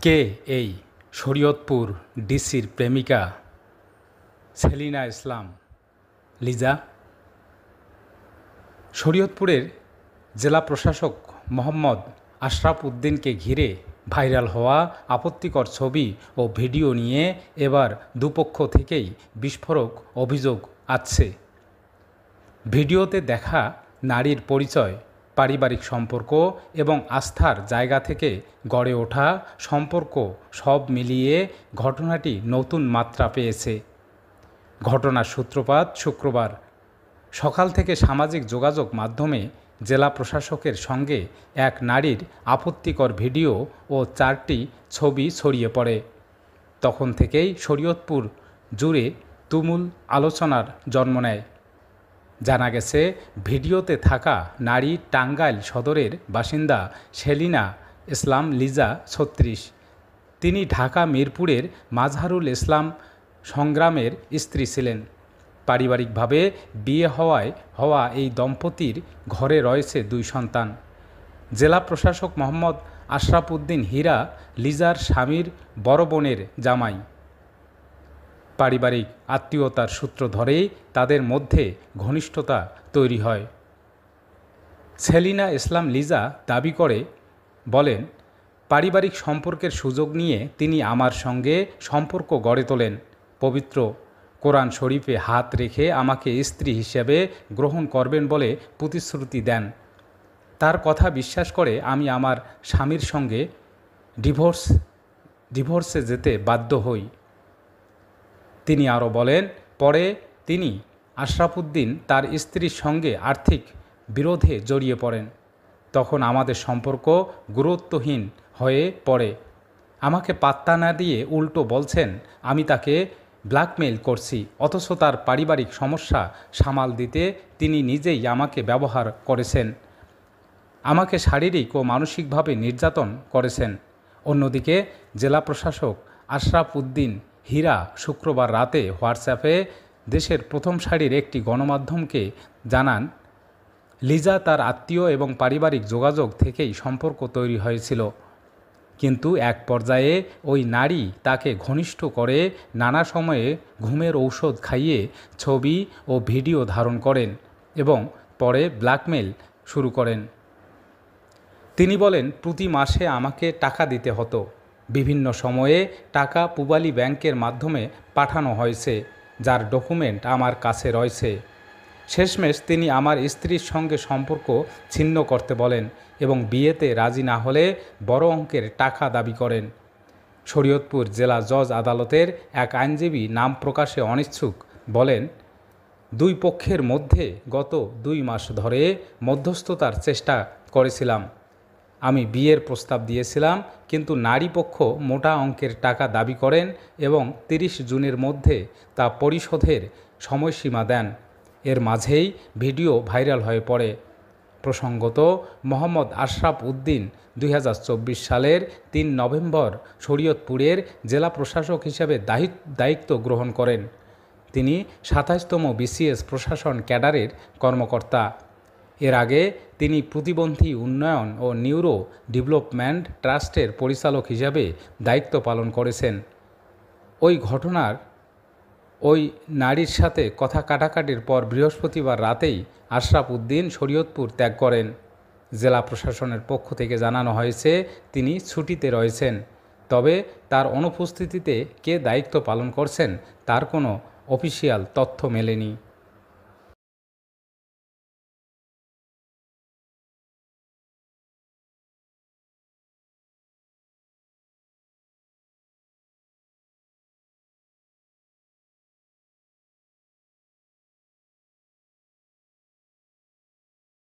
কে এই শরীয়তপুর ডিসির প্রেমিকা সেলিনা ইসলাম লিজা? শরীয়তপুরের জেলা প্রশাসক মোহাম্মদ আশরাফ উদ্দিনকে ঘিরে ভাইরাল হওয়া আপত্তিকর ছবি ও ভিডিও নিয়ে এবার দুপক্ষ থেকেই বিস্ফোরক অভিযোগ আসছে। ভিডিওতে দেখা নারীর পরিচয়, পারিবারিক সম্পর্ক এবং আস্থার জায়গা থেকে গড়ে ওঠা সম্পর্ক সব মিলিয়ে ঘটনাটি নতুন মাত্রা পেয়েছে। ঘটনার সূত্রপাত শুক্রবার সকাল থেকে সামাজিক যোগাযোগ মাধ্যমে জেলা প্রশাসকের সঙ্গে এক নারীর আপত্তিকর ভিডিও ও 4টি ছবি ছড়িয়ে পড়ে। তখন থেকেই শরীয়তপুর জুড়ে তুমুল আলোচনার জন্ম নেয়। জানা গেছে, ভিডিওতে থাকা নারী টাঙ্গাইল সদরের বাসিন্দা সেলিনা ইসলাম লিজা 36। তিনি ঢাকা মিরপুরের মাজহারুল ইসলাম সংগ্রামের স্ত্রী ছিলেন। পারিবারিকভাবে বিয়ে হওয়া এই দম্পতির ঘরে রয়েছে 2 সন্তান। জেলা প্রশাসক মোহাম্মদ আশরাফ উদ্দিন হীরা লিজার স্বামীর বড় বোনের জামাই। পারিবারিক আত্মীয়তার সূত্র ধরেই তাদের মধ্যে ঘনিষ্ঠতা তৈরি হয়। সেলিনা ইসলাম লিজা দাবি বলেন, পারিবারিক সম্পর্কের সুযোগ নিয়ে তিনি আমার সঙ্গে সম্পর্ক গড়ে তোলেন। পবিত্র কোরআন শরীফে হাত রেখে আমাকে স্ত্রী হিসেবে গ্রহণ করবেন বলে প্রতিশ্রুতি দেন। তার কথা বিশ্বাস করে আমি আমার স্বামীর সঙ্গে ডিভোর্সে যেতে বাধ্য হই। তিনি আরও বলেন, পরে তিনি আশরাফ উদ্দিন তার স্ত্রীর সঙ্গে আর্থিক বিরোধে জড়িয়ে পড়েন। তখন আমাদের সম্পর্ক গুরুত্বহীন হয়ে পড়ে। আমাকে পাত্তা না দিয়ে উল্টো বলছেন আমি তাকে ব্ল্যাকমেইল করছি, অথচ তার পারিবারিক সমস্যা সামাল দিতে তিনি নিজেই আমাকে ব্যবহার করেছেন। আমাকে শারীরিক ও মানসিকভাবে নির্যাতন করেছেন। অন্যদিকে জেলা প্রশাসক আশরাফ উদ্দিন হীরা শুক্রবার রাতে হোয়াটসঅ্যাপে দেশের প্রথম সারির একটি গণমাধ্যমকে জানান, লিজা তার আত্মীয় এবং পারিবারিক যোগাযোগ থেকেই সম্পর্ক তৈরি হয়েছিল, কিন্তু এক পর্যায়ে ওই নারী তাকে ঘনিষ্ঠ করে নানা সময়ে ঘুমের ঔষধ খাইয়ে ছবি ও ভিডিও ধারণ করেন এবং পরে ব্ল্যাকমেইল শুরু করেন। তিনি বলেন, প্রতি মাসে আমাকে টাকা দিতে হতো। বিভিন্ন সময়ে টাকা পূবালী ব্যাংকের মাধ্যমে পাঠানো হয়েছে, যার ডকুমেন্ট আমার কাছে রয়েছে। শেষমেশ তিনি আমার স্ত্রীর সঙ্গে সম্পর্ক ছিন্ন করতে বলেন এবং বিয়েতে রাজি না হলে বড় অঙ্কের টাকা দাবি করেন। শরীয়তপুর জেলা জজ আদালতের এক আইনজীবী নাম প্রকাশে অনিচ্ছুক বলেন, 2 পক্ষের মধ্যে গত 2 মাস ধরে মধ্যস্থতার চেষ্টা করেছিলাম। আমি বিয়ের প্রস্তাব দিয়েছিলাম, কিন্তু নারী পক্ষ মোটা অঙ্কের টাকা দাবি করেন এবং 30 জুনের মধ্যে তা পরিশোধের সময়সীমা দেন। এর মাঝেই ভিডিও ভাইরাল হয়ে পড়ে। প্রসঙ্গত, মোহাম্মদ আশরাফ উদ্দিন 2024 সালের 3 নভেম্বর শরীয়তপুরের জেলা প্রশাসক হিসেবে দায়িত্ব গ্রহণ করেন। তিনি 27তম বিসিএস প্রশাসন ক্যাডারের কর্মকর্তা। এর আগে তিনি প্রতিবন্ধী উন্নয়ন ও নিউরো ডেভেলপমেন্ট ট্রাস্টের পরিচালক হিসাবে দায়িত্ব পালন করেছেন। ওই নারীর সাথে কথা কাটাকাটির পর বৃহস্পতিবার রাতেই আশরাফ উদ্দিন শরীয়তপুর ত্যাগ করেন। জেলা প্রশাসনের পক্ষ থেকে জানানো হয়েছে তিনি ছুটিতে রয়েছেন, তবে তার অনুপস্থিতিতে কে দায়িত্ব পালন করছেন তার কোনো অফিসিয়াল তথ্য মেলেনি।